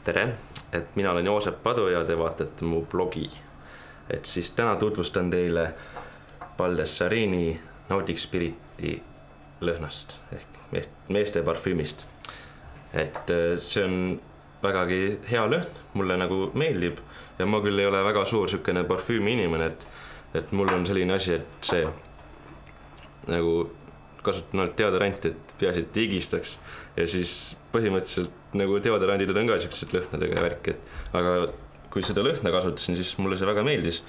tere, et mina olen Joosep Padu ja te vaatate mu blogi. Et siis täna tutvustan teile Baldessarini Nordic Spiriti lõhnast ehk meeste parfüümist. Et see on vägagi hea lõhn, mulle nagu meeldib ja ma küll ei ole väga suur sükene parfüümi inimene, et mul on selline asi, et see nagu kasutan ainult deodoranti, et peaasi, et higistaks ja siis põhimõtteliselt nagu deodorandid on ka siuksed lõhnadega ja värk, aga kui seda lõhna kasutasin, siis mulle see väga meeldis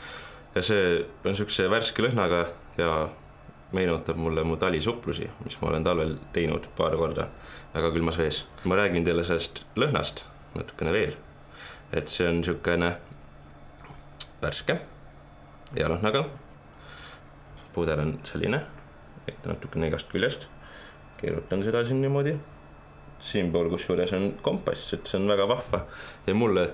ja see on siukse värske lõhnaga ja meenutab mulle mu talisupplusi, mis ma olen talvel teinud paar korda väga külmas vees. Ma räägin teile sellest lõhnast natukene veel, et see on siukene värske ja lõhnaga. Pudel on selline, et natukene igast küljest. Keerutan seda siin niimoodi. Siinpool kusjuures on kompass, et see on väga vahva ja mulle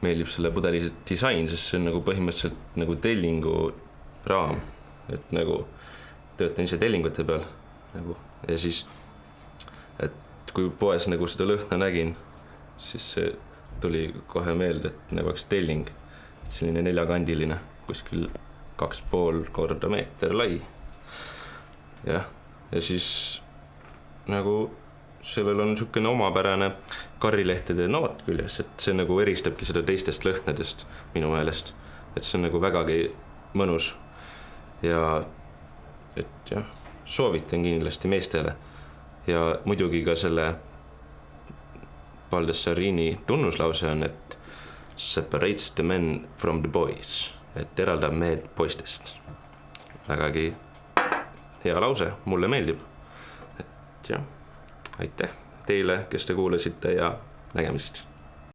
meeldib selle pudeli disain, sest see on nagu põhimõtteliselt nagu tellingu raam, et nagu töötan ise tellingute peal nagu. Ja siis, et kui poes nagu seda lõhna nägin, siis see tuli kohe meelde, et nagu oleks telling, selline neljakandiline, kuskil 2,5 korda meeter lai. Ja siis nagu sellel on niisugune omapärane karrilehtede noot küljes, et see nagu eristabki seda teistest lõhnadest minu meelest, et see on nagu vägagi mõnus ja et jah, soovitan kindlasti meestele ja muidugi ka selle Baldessarini tunnuslause on, et separates the men from the boys, et eraldab mehed poistest. Vägagi hea lause, mulle meeldib. Et jah, aitäh teile, kes te kuulasite ja nägemist.